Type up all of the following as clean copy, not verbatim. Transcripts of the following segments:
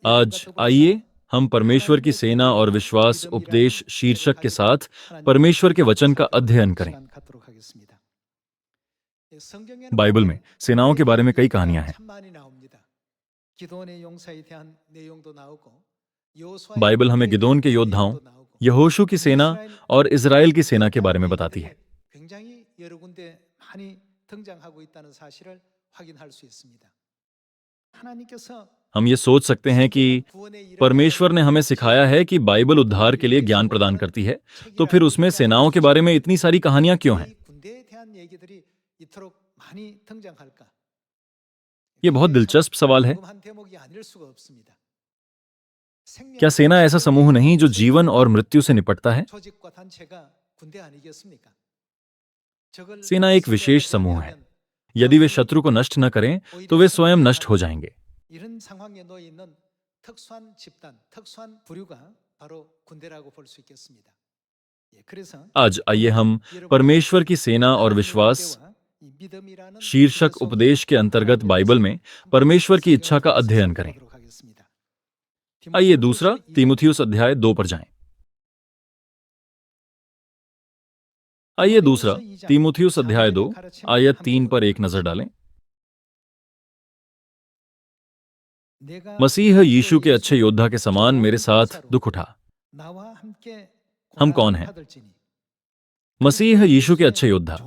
आज आइए हम परमेश्वर की सेना और विश्वास उपदेश शीर्षक के साथ परमेश्वर के वचन का अध्ययन करें। बाइबल में सेनाओं के बारे में कई कहानियां हैं। बाइबल हमें गिदोन के योद्धाओं, यहोशू की सेना और इज़राइल की सेना के बारे में बताती है। हम ये सोच सकते हैं कि परमेश्वर ने हमें सिखाया है कि बाइबल उद्धार के लिए ज्ञान प्रदान करती है, तो फिर उसमें सेनाओं के बारे में इतनी सारी कहानियां क्यों हैं? ये बहुत दिलचस्प सवाल है। क्या सेना ऐसा समूह नहीं जो जीवन और मृत्यु से निपटता है? सेना एक विशेष समूह है। यदि वे शत्रु को नष्ट न करें, तो वे स्वयं नष्ट हो जाएंगे। आज आइए हम परमेश्वर की सेना और विश्वास शीर्षक उपदेश के अंतर्गत बाइबल में परमेश्वर की इच्छा का अध्ययन करें। आइए दूसरा तीमुथियुस अध्याय 2 पर जाएं। आइए दूसरा तीमुथियुस अध्याय 2 आयत 3 पर एक नजर डालें। मसीह यीशु के अच्छे योद्धा के समान मेरे साथ दुख उठा। हम कौन हैं? मसीह यीशु के अच्छे योद्धा।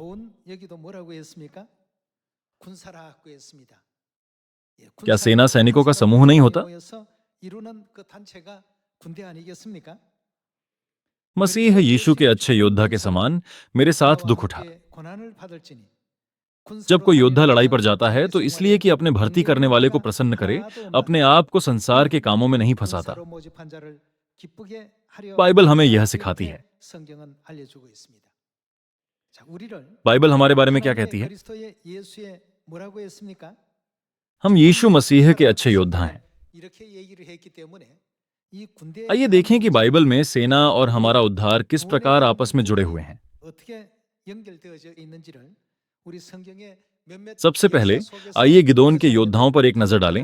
क्या सेना सैनिकों का समूह नहीं होता? मसीह यीशु के अच्छे योद्धा के समान मेरे साथ दुख उठा। जब कोई योद्धा लड़ाई पर जाता है तो इसलिए कि अपने भर्ती करने वाले को प्रसन्न करे, अपने आप को संसार के कामों में नहीं फंसाता। बाइबल हमें यह सिखाती है। बाइबल हमारे बारे में क्या कहती है? हम यीशु मसीह के अच्छे योद्धा हैं। आइए देखें कि बाइबल में सेना और हमारा उद्धार किस प्रकार आपस में जुड़े हुए हैं। सबसे पहले आइए गिदोन के योद्धाओं पर एक नजर डालें।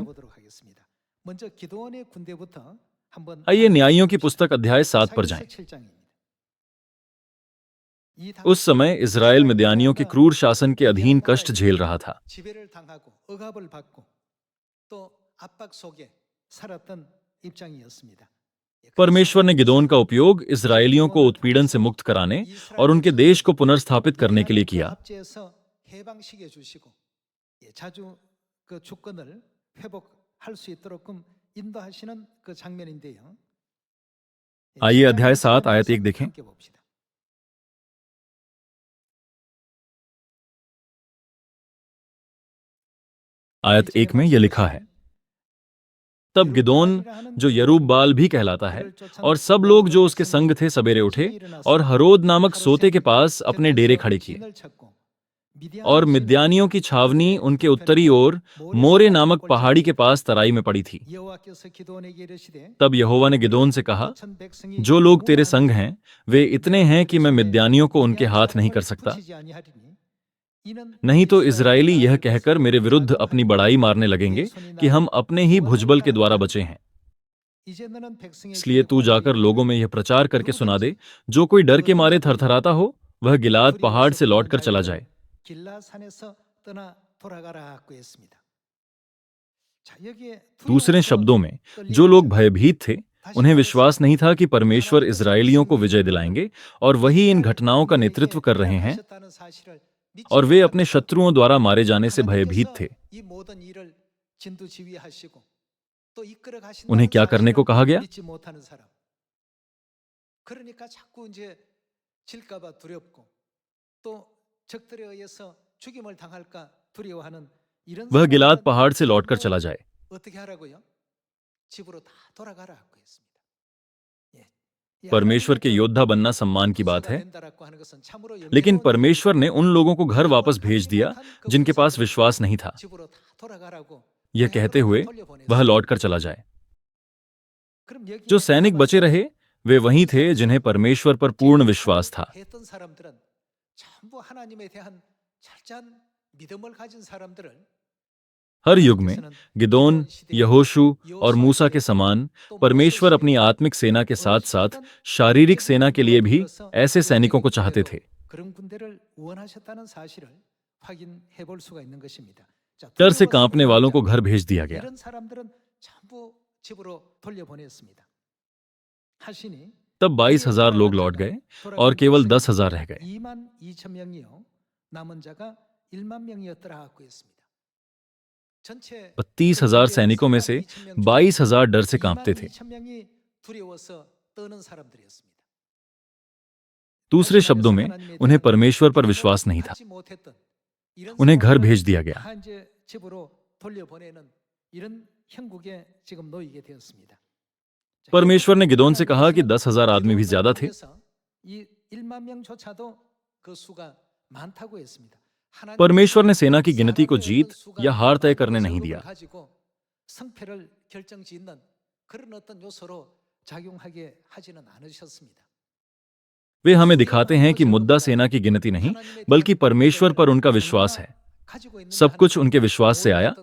आइए न्यायियों की पुस्तक अध्याय 7 पर जाएं। उस समय इज़राइल मिद्यानियों के क्रूर शासन के अधीन कष्ट झेल रहा था। परमेश्वर ने गिदोन का उपयोग इज़राइलियों को उत्पीड़न से मुक्त कराने और उनके देश को पुनर्स्थापित करने के लिए किया। आइए अध्याय 7 आयत 1 देखें। आयत 1 में यह लिखा है, तब गिदोन, जो यरूब्बाल भी कहलाता है, और सब लोग जो उसके संग थे सवेरे उठे और हरोद नामक सोते के पास अपने डेरे खड़े किए। और मिद्यानियों की छावनी उनके उत्तरी ओर मोरे नामक पहाड़ी के पास तराई में पड़ी थी। तब यहोवा ने गिदोन से कहा, जो लोग तेरे संग हैं वे इतने हैं कि मैं मिद्यानियों को उनके हाथ नहीं कर सकता। नहीं तो इज़राइली यह कहकर मेरे विरुद्ध अपनी बड़ाई मारने लगेंगे कि हम अपने ही भुजबल के द्वारा बचे हैं। इसलिए तू जाकर लोगों में यह प्रचार करके सुना दे, जो कोई डर के मारे थरथराता हो वह गिलाद पहाड़ से लौटकर चला जाए। दूसरे शब्दों में, जो लोग भयभीत थे उन्हें विश्वास नहीं था कि परमेश्वर इज़राइलियों को विजय दिलाएंगे, और वही इन घटनाओं का नेतृत्व कर रहे हैं, और वे अपने शत्रुओं द्वारा मारे जाने से भयभीत थे। उन्हें क्या करने को कहा गया? वह गिलाद पहाड़ से लौटकर चला जाए। परमेश्वर के योद्धा बनना सम्मान की बात है, लेकिन परमेश्वर ने उन लोगों को घर वापस भेज दिया जिनके पास विश्वास नहीं था, यह कहते हुए वह लौटकर चला जाए। जो सैनिक बचे रहे वे वही थे जिन्हें परमेश्वर पर पूर्ण विश्वास था। हर युग में गिदोन, यहोशू और मूसा के समान परमेश्वर अपनी आत्मिक सेना के साथ साथ शारीरिक सेना के लिए भी ऐसे सैनिकों को चाहते थे। डर से कांपने वालों को घर भेज दिया गया। तब 22,000 लोग लौट गए और केवल 10,000 रह गए। 32,000 सैनिकों में से 22,000 डर से कांपते थे। दूसरे शब्दों में, उन्हें परमेश्वर पर विश्वास नहीं था। उन्हें घर भेज दिया गया। परमेश्वर ने गिदोन से कहा कि 10,000 आदमी भी ज्यादा थे। परमेश्वर ने सेना की गिनती को जीत या हार तय करने नहीं दिया। वे हमें दिखाते हैं कि मुद्दा सेना की गिनती नहीं, बल्कि परमेश्वर पर उनका विश्वास है। सब कुछ उनके विश्वास से आया।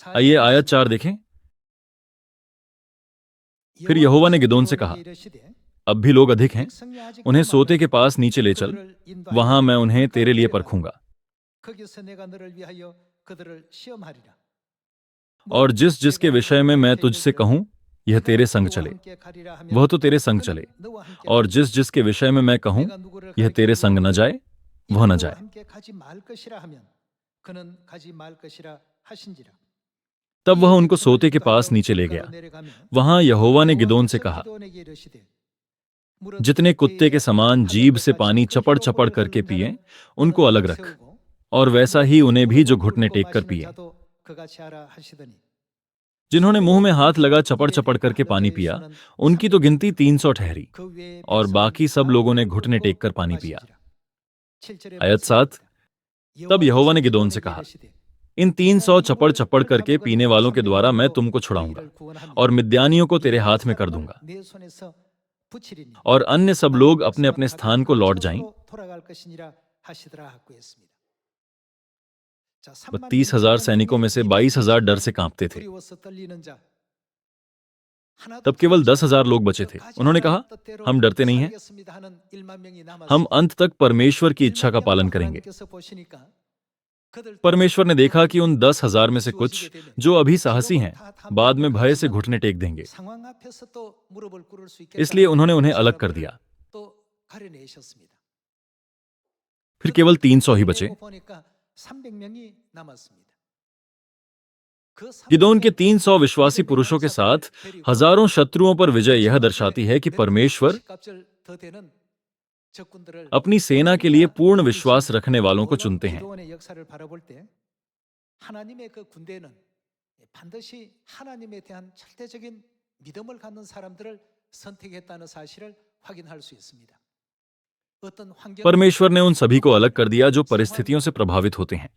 आइए आयत 4 देखें। फिर यहोवा ने गिदोन से कहा, अब भी लोग अधिक हैं, उन्हें सोते के पास नीचे ले चल, वहां मैं उन्हें तेरे लिए परखूंगा। और जिस जिसके विषय में मैं तुझसे कहूं यह तेरे संग चले, वह तो तेरे संग चले, और जिस जिसके विषय में मैं कहूं यह तेरे संग न जाए, वह न जाए। तब वह उनको सोते के पास नीचे ले गया। वहां यहोवा ने गिदोन से कहा, जितने कुत्ते के समान जीभ से पानी चपड़ चपड़ करके पिए, उनको अलग रख, और वैसा ही उन्हें भी जो घुटने टेक कर पिए। जिन्होंने मुंह में हाथ लगा चपड़ चपड़ करके पानी पिया, उनकी तो गिनती 300 ठहरी, और बाकी सब लोगों ने घुटने टेक कर पानी पिया। आयत 7। तब यहोवा ने गिदोन से कहा, इन 300 चपड़ चपड़ करके पीने वालों के द्वारा मैं तुमको छुड़ाऊंगा और मिद्यानियों को तेरे हाथ में कर दूंगा, और अन्य सब लोग अपने अपने स्थान को लौट जाएं। 32,000 सैनिकों में से 22,000 डर से कांपते थे। तब केवल 10,000 लोग बचे थे। उन्होंने कहा, हम डरते नहीं हैं, हम अंत तक परमेश्वर की इच्छा का पालन करेंगे। परमेश्वर ने देखा कि उन 10,000 में से कुछ जो अभी साहसी हैं, बाद में भय से घुटने टेक देंगे, इसलिए उन्होंने उन्हें अलग कर दिया। फिर केवल 300 ही बचे। गिदोन के 300 विश्वासी पुरुषों के साथ हजारों शत्रुओं पर विजय यह दर्शाती है कि परमेश्वर अपनी सेना के लिए पूर्ण विश्वास रखने वालों को चुनते हैं। परमेश्वर ने उन सभी को अलग कर दिया जो परिस्थितियों से प्रभावित होते हैं।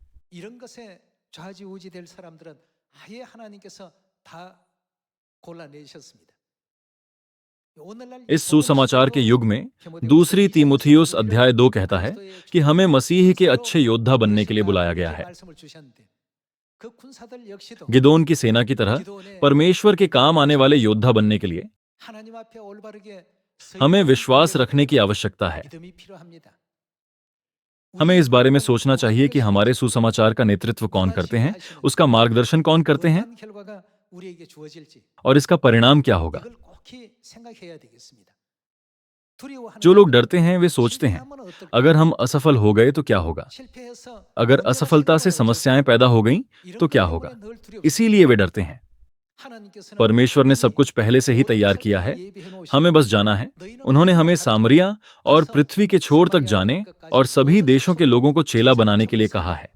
इस सुसमाचार के युग में दूसरी तीमुथियुस अध्याय 2 कहता है कि हमें मसीह के अच्छे योद्धा बनने के लिए बुलाया गया है। गिदोन की सेना की तरह परमेश्वर के काम आने वाले योद्धा बनने के लिए हमें विश्वास रखने की आवश्यकता है। हमें इस बारे में सोचना चाहिए कि हमारे सुसमाचार का नेतृत्व कौन करते हैं, उसका मार्गदर्शन कौन करते हैं, और इसका परिणाम क्या होगा। जो लोग डरते हैं वे सोचते हैं, अगर हम असफल हो गए तो क्या होगा, अगर असफलता से समस्याएं पैदा हो गईं तो क्या होगा, इसीलिए वे डरते हैं। परमेश्वर ने सब कुछ पहले से ही तैयार किया है, हमें बस जाना है। उन्होंने हमें सामरिया और पृथ्वी के छोर तक जाने और सभी देशों के लोगों को चेला बनाने के लिए कहा है।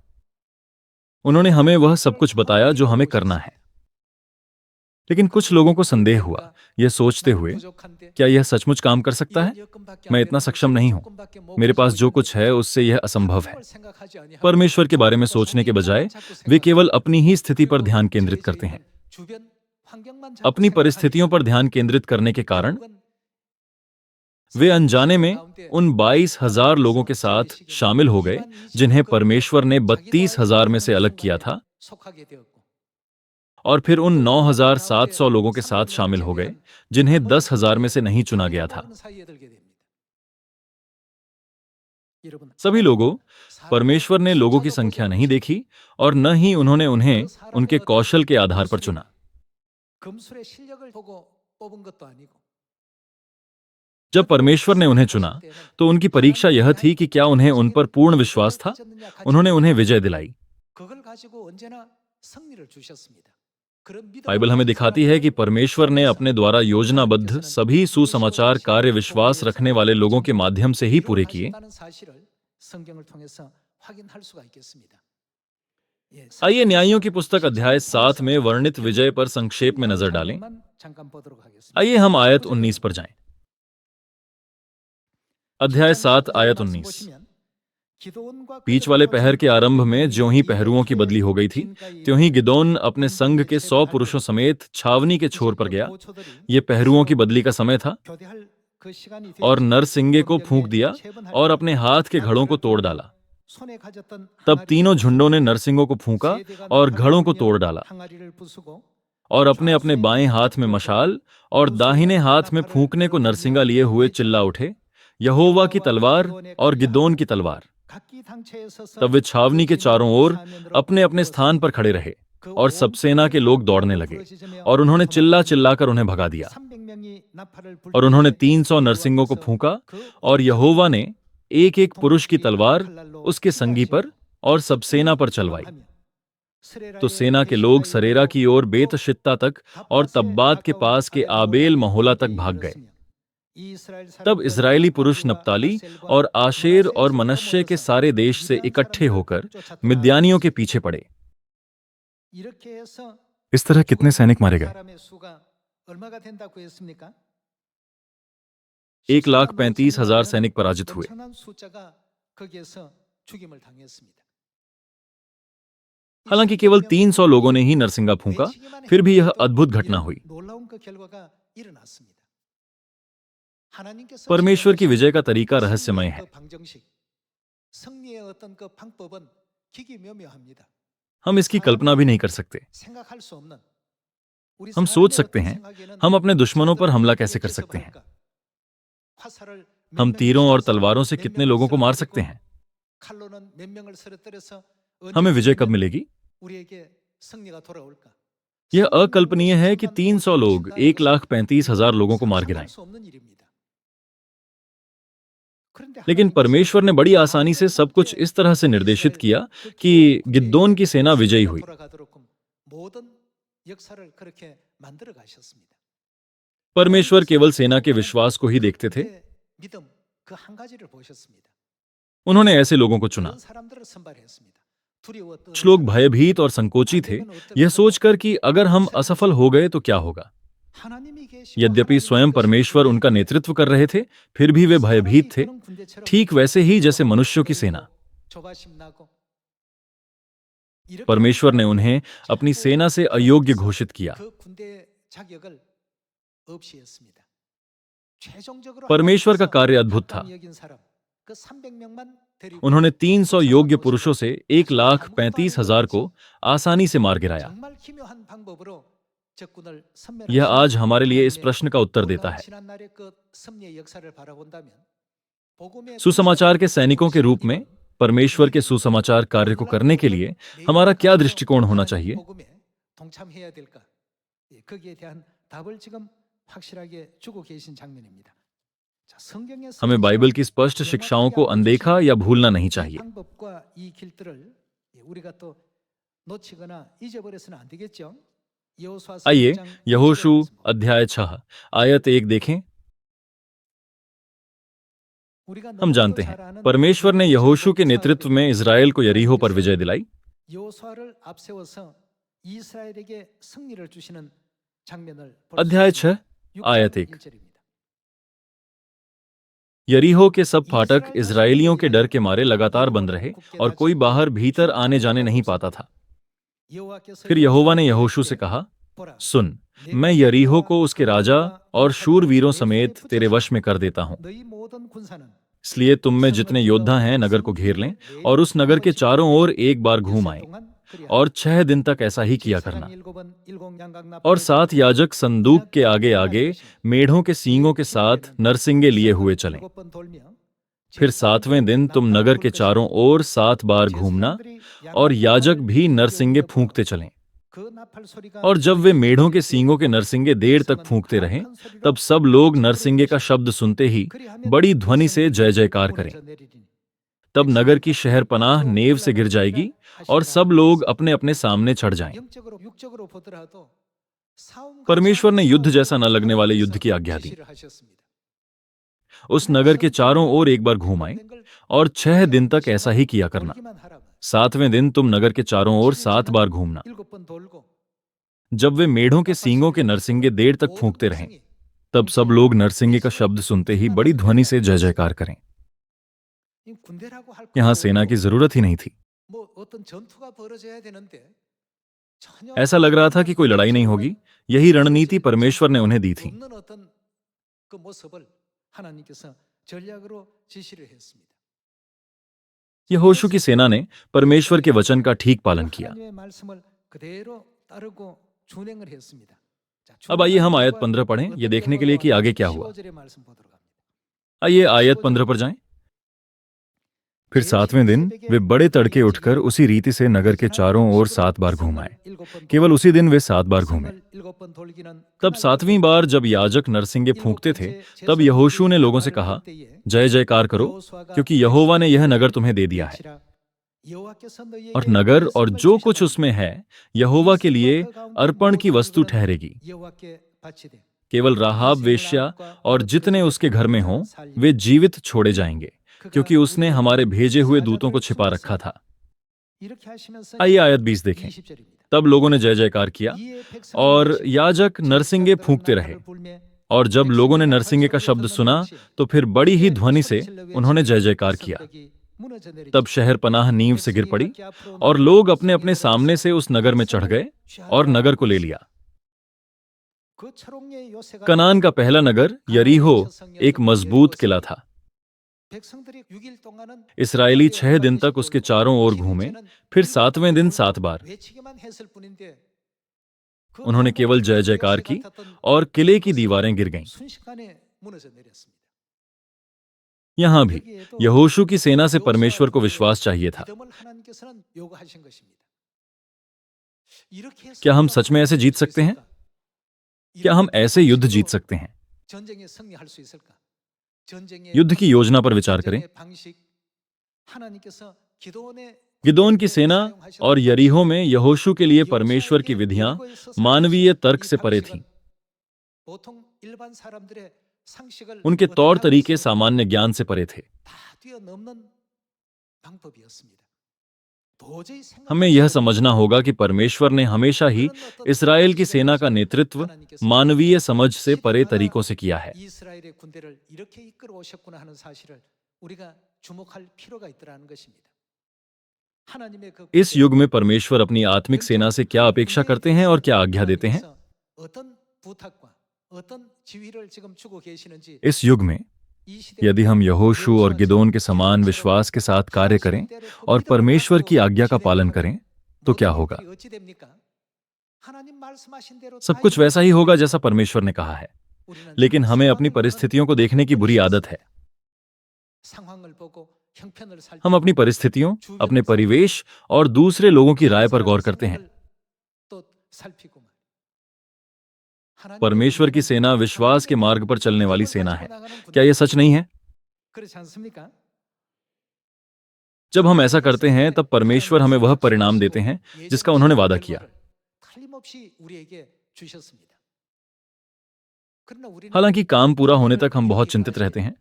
उन्होंने हमें वह सब कुछ बताया जो हमें करना है। लेकिन कुछ लोगों को संदेह हुआ, यह सोचते हुए, क्या यह सचमुच काम कर सकता है? मैं इतना सक्षम नहीं हूं, मेरे पास जो कुछ है उससे यह असंभव है। परमेश्वर के बारे में सोचने के बजाय वे केवल अपनी ही स्थिति पर ध्यान केंद्रित करते हैं। अपनी परिस्थितियों पर ध्यान केंद्रित करने के कारण वे अनजाने में उन 22,000 लोगों के साथ शामिल हो गए जिन्हें परमेश्वर ने 32,000 में से अलग किया था, और फिर उन 9,700 लोगों के साथ शामिल हो गए जिन्हें 10,000 में से नहीं चुना गया था। सभी लोगों, परमेश्वर ने लोगों की संख्या नहीं देखी और न ही उन्होंने उन्हें उनके कौशल के आधार पर चुना। जब परमेश्वर ने उन्हें चुना तो उनकी परीक्षा यह थी कि क्या उन्हें उन पर पूर्ण विश्वास था। उन्होंने उन्हें विजय दिलाई। बाइबल हमें दिखाती है कि परमेश्वर ने अपने द्वारा योजनाबद्ध सभी सुसमाचार कार्य विश्वास रखने वाले लोगों के माध्यम से ही पूरे किए। आइए न्यायियों की पुस्तक अध्याय 7 में वर्णित विजय पर संक्षेप में नजर डालें। आइए हम आयत 19 पर जाएं। अध्याय 7 आयत 19। बीच वाले पहर के आरंभ में ज्यों ही पहरुओं की बदली हो गई थी, त्यों ही गिदोन अपने संग के 100 पुरुषों समेत छावनी के छोर पर गया। ये पहरुओं की बदली का समय था। और नरसिंगे को फूंक दिया और अपने हाथ के घड़ों को तोड़ डाला। तब तीनों झुंडों ने नरसिंगों को फूंका और घड़ों को तोड़ डाला, और अपने अपने बाएं हाथ में मशाल और दाहिने हाथ में फूंकने को नरसिंगा लिए हुए चिल्ला उठे, यहोवा की तलवार और गिदोन की तलवार। तब वे छावनी के चारों ओर अपने अपने स्थान पर खड़े रहे, और सब सेना के लोग दौड़ने लगे, और उन्होंने चिल्ला चिल्लाकर उन्हें भगा दिया। और उन्होंने 300 नरसिंगों को फूंका, और यहोवा ने एक एक पुरुष की तलवार उसके संगी पर और सब सेना पर चलवाई। तो सेना के लोग सरेरा की ओर बेतशित्ता तक और तब्बात के पास के आबेल महोला तक भाग गए। तब इस्राएली पुरुष नप्ताली और आशेर और मनश्शे के सारे देश से इकट्ठे होकर मिद्यानियों के पीछे पड़े। इस तरह कितने सैनिक मारे गए? 1,35,000 सैनिक पराजित हुए। हालांकि केवल 300 लोगों ने ही नरसिंगा फूंका, फिर भी यह अद्भुत घटना हुई। परमेश्वर की विजय का तरीका रहस्यमय है। हम इसकी कल्पना भी नहीं कर सकते। हम सोच सकते हैं हम अपने दुश्मनों पर हमला कैसे कर सकते हैं। हम तीरों और तलवारों से कितने लोगों को मार सकते हैं। हमें विजय कब मिलेगी? यह अकल्पनीय है कि 300 लोग 1,35,000 लोगों को मार गिराएं। लेकिन परमेश्वर ने बड़ी आसानी से सब कुछ इस तरह से निर्देशित किया कि गिद्दोन की सेना विजयी हुई। परमेश्वर केवल सेना के विश्वास को ही देखते थे। उन्होंने ऐसे लोगों को चुना। कुछ लोग भयभीत और संकोची थे, यह सोचकर कि अगर हम असफल हो गए तो क्या होगा। यद्यपि स्वयं परमेश्वर उनका नेतृत्व कर रहे थे, फिर भी वे भयभीत थे, ठीक वैसे ही जैसे मनुष्यों की सेना। परमेश्वर ने उन्हें अपनी सेना से अयोग्य घोषित किया। परमेश्वर का कार्य अद्भुत था। उन्होंने 300 योग्य पुरुषों से 1,35,000 को आसानी से मार गिराया। यह आज हमारे लिए इस प्रश्न का उत्तर देता है, सुसमाचार के सैनिकों के रूप में परमेश्वर के सुसमाचार कार्य को करने के लिए हमारा क्या दृष्टिकोण होना चाहिए? हमें बाइबल की स्पष्ट शिक्षाओं को अनदेखा या भूलना नहीं चाहिए। आइए यहोशू अध्याय 6 आयत 1 देखें। हम जानते हैं परमेश्वर ने यहोशू के नेतृत्व में इज़राइल को यरीहो पर विजय दिलाई। अध्याय 6 आयत 1। यरीहो के सब फाटक इज़राइलियों के डर के मारे लगातार बंद रहे और कोई बाहर भीतर आने जाने नहीं पाता था। फिर यहोवा ने यहोशू से कहा, सुन, मैं यरीहो को उसके राजा और शूरवीरों समेत तेरे वश में कर देता हूं। इसलिए तुम में जितने योद्धा हैं नगर को घेर लें और उस नगर के चारों ओर एक बार घूम आए, और 6 दिन तक ऐसा ही किया करना। और 7 याजक संदूक के आगे आगे मेढ़ों के सींगों के साथ नरसिंगे लिए हुए चलें। फिर 7वें दिन तुम नगर के चारों ओर 7 बार घूमना, और याजक भी नरसिंगे फूंकते चलें। और जब वे मेढ़ों के सींगों के नरसिंगे देर तक फूंकते रहें, तब सब लोग नरसिंगे का शब्द सुनते ही बड़ी ध्वनि से जय जयकार करें। तब नगर की शहरपनाह नेव से गिर जाएगी और सब लोग अपने अपने सामने चढ़ जाएं। परमेश्वर ने युद्ध जैसा न लगने वाले युद्ध की आज्ञा दी। उस नगर के चारों ओर एक बार घूम आए, और 6 दिन तक ऐसा ही किया करना। 7वें दिन तुम नगर के चारों ओर 7 बार घूमना। जब वे मेढ़ों के सींगों के नरसिंगे देर तक फूंकते रहें, तब सब लोग नरसिंगे का शब्द सुनते ही बड़ी ध्वनि से जय जयकार करें। यहां सेना की जरूरत ही नहीं थी। ऐसा लग रहा था कि कोई लड़ाई नहीं होगी। यही रणनीति परमेश्वर ने उन्हें दी थी। यहोशू की सेना ने परमेश्वर के वचन का ठीक पालन किया। अब आइए हम आयत 15 पढ़ें, यह देखने के लिए कि आगे क्या हुआ। आइए आयत 15 पर जाएं। फिर 7वें दिन वे बड़े तड़के उठकर उसी रीति से नगर के चारों ओर 7 बार घूमाए। केवल उसी दिन वे 7 बार घूमे। तब 7वीं बार जब याजक नरसिंगे फूंकते थे, तब यहोशू ने लोगों से कहा, जय जयकार करो, क्योंकि यहोवा ने यह नगर तुम्हें दे दिया है। और नगर और जो कुछ उसमें है यहोवा के लिए अर्पण की वस्तु ठहरेगी। केवल राहाब वेश्या और जितने उसके घर में हों वे जीवित छोड़े जाएंगे, क्योंकि उसने हमारे भेजे हुए दूतों को छिपा रखा था। आइए आयत 20 देखें। तब लोगों ने जय जयकार किया और याजक नरसिंगे फूंकते रहे। और जब लोगों ने नरसिंगे का शब्द सुना तो फिर बड़ी ही ध्वनि से उन्होंने जय जयकार किया। तब शहर पनाह नींव से गिर पड़ी और लोग अपने अपने सामने से उस नगर में चढ़ गए और नगर को ले लिया। कनान का पहला नगर यरीहो एक मजबूत किला था। इस्राएली 6 दिन तक उसके चारों ओर घूमे, फिर 7वें दिन 7 बार। उन्होंने केवल जय जयकार की और किले की दीवारें गिर गईं। यहां भी यहोशू की सेना से परमेश्वर को विश्वास चाहिए था। क्या हम सच में ऐसे जीत सकते हैं? क्या हम ऐसे युद्ध जीत सकते हैं? युद्ध की योजना पर विचार करें। गिदोन की सेना और यरीहो में यहोशू के लिए परमेश्वर की विधियां मानवीय तर्क से परे थीं। उनके तौर तरीके सामान्य ज्ञान से परे थे। हमें यह समझना होगा कि परमेश्वर ने हमेशा ही इस्राएल की सेना का नेतृत्व मानवीय समझ से परे तरीकों से किया है। इस युग में परमेश्वर अपनी आत्मिक सेना से क्या अपेक्षा करते हैं और क्या आज्ञा देते हैं? इस युग में यदि हम यहोशू और गिदोन के समान विश्वास के साथ कार्य करें और परमेश्वर की आज्ञा का पालन करें, तो क्या होगा? सब कुछ वैसा ही होगा जैसा परमेश्वर ने कहा है। लेकिन हमें अपनी परिस्थितियों को देखने की बुरी आदत है। हम अपनी परिस्थितियों, अपने परिवेश और दूसरे लोगों की राय पर गौर करते हैं। परमेश्वर की सेना विश्वास के मार्ग पर चलने वाली सेना है। क्या यह सच नहीं है? जब हम ऐसा करते हैं तब परमेश्वर हमें वह परिणाम देते हैं जिसका उन्होंने वादा किया। हालांकि काम पूरा होने तक हम बहुत चिंतित रहते हैं।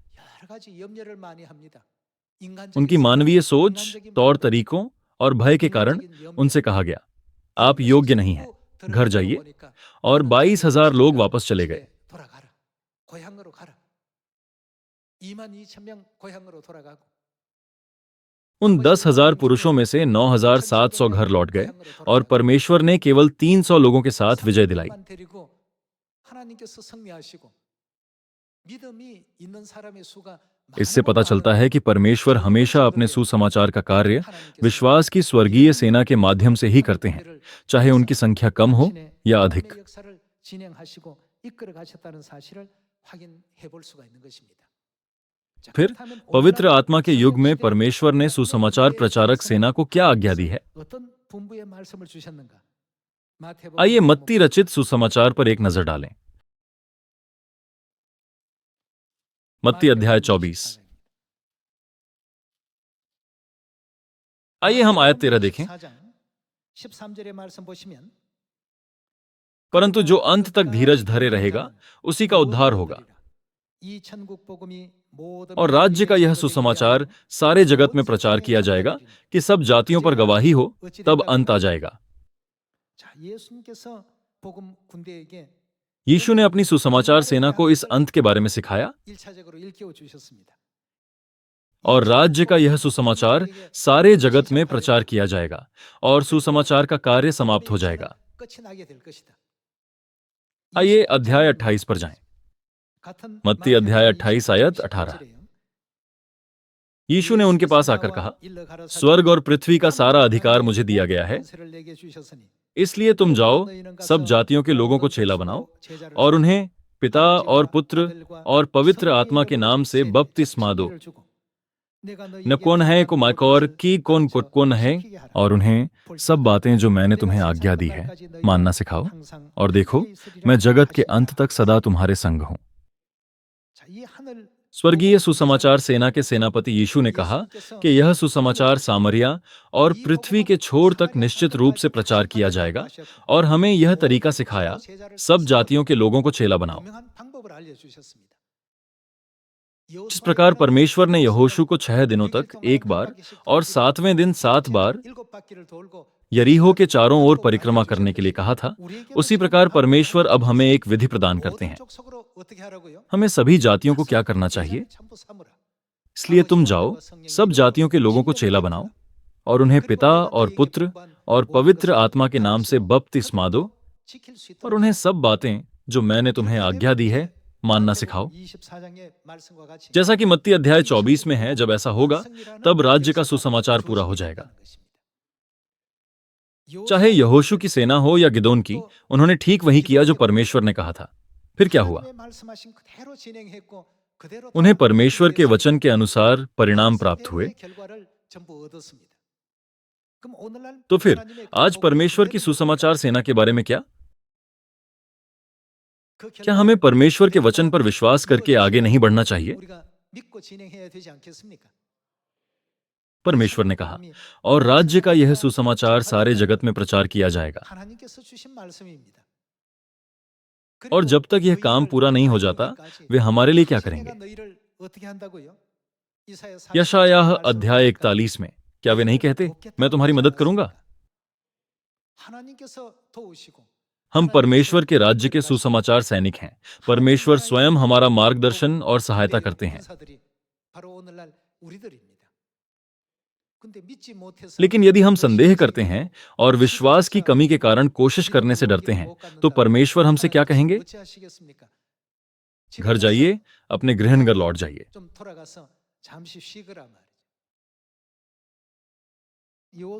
उनकी मानवीय सोच, तौर तरीकों और भय के कारण उनसे कहा गया, आप योग्य नहीं हैं, घर जाइए। और 22,000 लोग वापस चले गए। उन 10,000 पुरुषों में से 9,700 घर लौट गए और परमेश्वर ने केवल 300 लोगों के साथ विजय दिलाई। इससे पता चलता है कि परमेश्वर हमेशा अपने सुसमाचार का कार्य विश्वास की स्वर्गीय सेना के माध्यम से ही करते हैं, चाहे उनकी संख्या कम हो या अधिक। फिर पवित्र आत्मा के युग में परमेश्वर ने सुसमाचार प्रचारक सेना को क्या आज्ञा दी है? आइए मत्ती रचित सुसमाचार पर एक नजर डालें। मत्ती अध्याय 24। आइए हम आयत 13 देखें। परंतु जो अंत तक धीरज धरे रहेगा उसी का उद्धार होगा। और राज्य का यह सुसमाचार सारे जगत में प्रचार किया जाएगा कि सब जातियों पर गवाही हो, तब अंत आ जाएगा। यीशु ने अपनी सुसमाचार सेना को इस अंत के बारे में सिखाया। और राज्य का यह सुसमाचार सारे जगत में प्रचार किया जाएगा और सुसमाचार का कार्य समाप्त हो जाएगा। आइए अध्याय 28 पर जाएं। मत्ती अध्याय 28 आयत 18। यीशु ने उनके पास आकर कहा, स्वर्ग और पृथ्वी का सारा अधिकार मुझे दिया गया है, इसलिए तुम जाओ, सब जातियों के लोगों को चेला बनाओ और उन्हें पिता और पुत्र और पवित्र आत्मा के नाम से बपतिस्मा दो। न कौन है को माइकौर की कौन कुटकोन है, और उन्हें सब बातें जो मैंने तुम्हें आज्ञा दी है मानना सिखाओ, और देखो मैं जगत के अंत तक सदा तुम्हारे संग हूं। स्वर्गीय सुसमाचार सेना के सेनापति यीशु ने कहा कि यह सुसमाचार सामरिया और पृथ्वी के छोर तक निश्चित रूप से प्रचार किया जाएगा, और हमें यह तरीका सिखाया, सब जातियों के लोगों को चेला बनाओ। जिस प्रकार परमेश्वर ने यहोशू को 6 दिनों तक एक बार और 7वें दिन 7 बार यरीहो के चारों ओर परिक्रमा करने के लिए कहा था, उसी प्रकार परमेश्वर अब हमें एक विधि प्रदान करते हैं। हमें सभी जातियों को क्या करना चाहिए? इसलिए तुम जाओ, सब जातियों के लोगों को चेला बनाओ और उन्हें पिता और पुत्र और पवित्र आत्मा के नाम से बपतिस्मा दो, और उन्हें सब बातें जो मैंने तुम्हें आज्ञा दी है मानना सिखाओ। जैसा कि मत्ती अध्याय 24 में है, जब ऐसा होगा तब राज्य का सुसमाचार पूरा हो जाएगा। चाहे यहोशू की सेना हो या गिदोन की, उन्होंने ठीक वही किया जो परमेश्वर ने कहा था। फिर क्या हुआ? उन्हें परमेश्वर के वचन के अनुसार परिणाम प्राप्त हुए। तो फिर आज परमेश्वर की सुसमाचार सेना के बारे में क्या? क्या हमें परमेश्वर के वचन पर विश्वास करके आगे नहीं बढ़ना चाहिए? परमेश्वर ने कहा, और राज्य का यह सुसमाचार सारे जगत में प्रचार किया जाएगा। और जब तक यह काम पूरा नहीं हो जाता, वे हमारे लिए क्या करेंगे? यशायाह अध्याय 41 में क्या वे नहीं कहते, मैं तुम्हारी मदद करूंगा? हम परमेश्वर के राज्य के सुसमाचार सैनिक हैं। परमेश्वर स्वयं हमारा मार्गदर्शन और सहायता करते हैं। लेकिन यदि हम संदेह करते हैं और विश्वास की कमी के कारण कोशिश करने से डरते हैं, तो परमेश्वर हमसे क्या कहेंगे? घर जाइए, अपने गृहनगर लौट जाइए।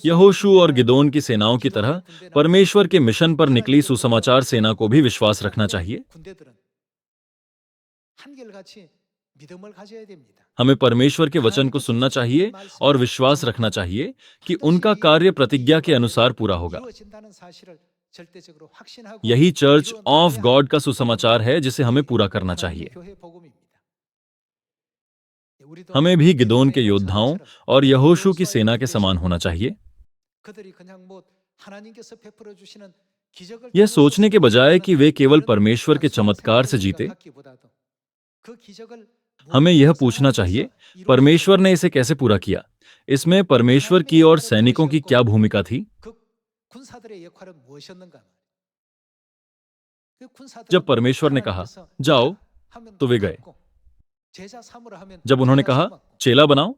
यहोशू और गिदोन की सेनाओं की तरह परमेश्वर के मिशन पर निकली सुसमाचार सेना को भी विश्वास रखना चाहिए। हमें परमेश्वर के वचन को सुनना चाहिए और विश्वास रखना चाहिए कि उनका कार्य प्रतिज्ञा के अनुसार पूरा होगा। यही चर्च ऑफ गॉड का सुसमाचार है जिसे हमें पूरा करना चाहिए। हमें भी गिदोन के योद्धाओं और यहोशू की सेना के समान होना चाहिए। यह सोचने के बजाय कि वे केवल परमेश्वर के चमत्कार से जीते, हमें यह पूछना चाहिए, परमेश्वर ने इसे कैसे पूरा किया? इसमें परमेश्वर की और सैनिकों की क्या भूमिका थी? जब परमेश्वर ने कहा जाओ, तो वे गए। जब उन्होंने कहा चेला बनाओ,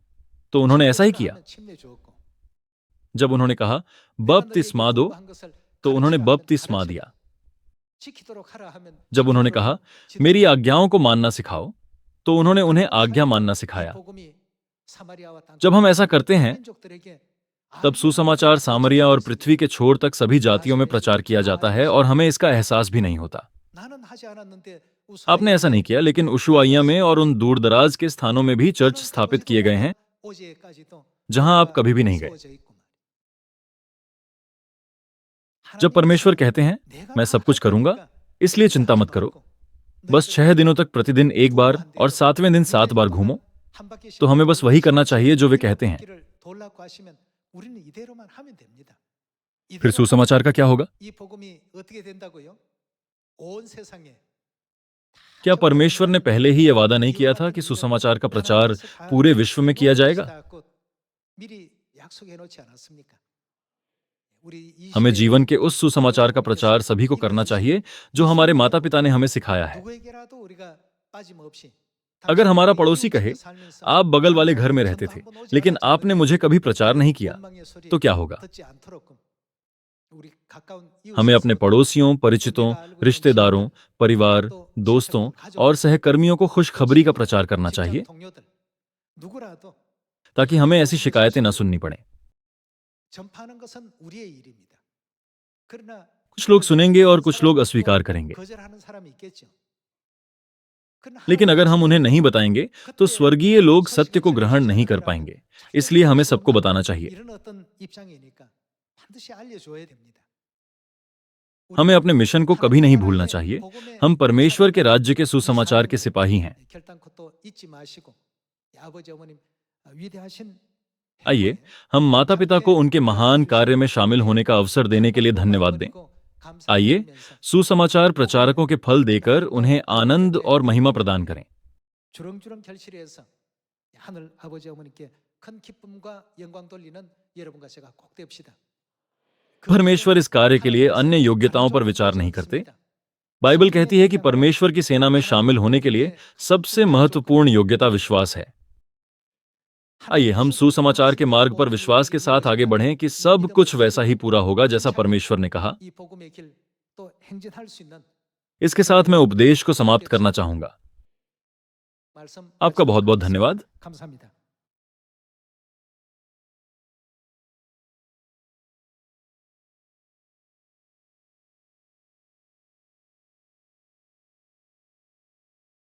तो उन्होंने ऐसा ही किया। जब उन्होंने कहा बपतिस्मा दो, तो उन्होंने बपतिस्मा दिया। जब उन्होंने कहा, मेरी आज्ञाओं को मानना सिखाओ, तो उन्होंने उन्हें आज्ञा मानना सिखाया। जब हम ऐसा करते हैं, तब सुसमाचार सामरिया और पृथ्वी के छोर तक सभी जातियों में प्रचार किया जाता है और हमें इसका एहसास भी नहीं होता। आपने ऐसा नहीं किया, लेकिन उशुआइया में और उन दूरदराज के स्थानों में भी चर्च स्थापित किए गए हैं जहां आप कभी भी नहीं गए। जब परमेश्वर कहते हैं, मैं सब कुछ करूंगा, इसलिए चिंता मत करो, बस 6 दिनों तक प्रतिदिन एक बार और 7वें दिन 7 बार घूमो, तो हमें बस वही करना चाहिए जो वे कहते हैं। फिर सुसमाचार का क्या होगा? क्या परमेश्वर ने पहले ही यह वादा नहीं किया था कि सुसमाचार का प्रचार पूरे विश्व में किया जाएगा? हमें जीवन के उस सुसमाचार का प्रचार सभी को करना चाहिए जो हमारे माता पिता ने हमें सिखाया है। अगर हमारा पड़ोसी कहे, आप बगल वाले घर में रहते थे, लेकिन आपने मुझे कभी प्रचार नहीं किया, तो क्या होगा? हमें अपने पड़ोसियों, परिचितों, रिश्तेदारों, परिवार, दोस्तों और सहकर्मियों को खुशखबरी का प्रचार करना चाहिए, ताकि हमें ऐसी शिकायतें न सुननी पड़े। कुछ लोग सुनेंगे और कुछ लोग अस्वीकार करेंगे, लेकिन अगर हम उन्हें नहीं बताएंगे तो स्वर्गीय लोग सत्य को ग्रहण नहीं कर पाएंगे। इसलिए हमें सबको बताना चाहिए। हमें अपने मिशन को कभी नहीं भूलना चाहिए। हम परमेश्वर के राज्य के सुसमाचार के सिपाही हैं। आइए, हम माता पिता को उनके महान कार्य में शामिल होने का अवसर देने के लिए धन्यवाद दें। आइए, सुसमाचार प्रचारकों के फल देकर उन्हें आनंद और महिमा प्रदान करें। परमेश्वर इस कार्य के लिए अन्य योग्यताओं पर विचार नहीं करते। बाइबल कहती है कि परमेश्वर की सेना में शामिल होने के लिए सबसे महत्वपूर्ण योग्यता विश्वास है। आइए, हम सुसमाचार के मार्ग पर विश्वास के साथ आगे बढ़ें कि सब कुछ वैसा ही पूरा होगा जैसा परमेश्वर ने कहा। इसके साथ मैं उपदेश को समाप्त करना चाहूंगा। आपका बहुत बहुत धन्यवाद।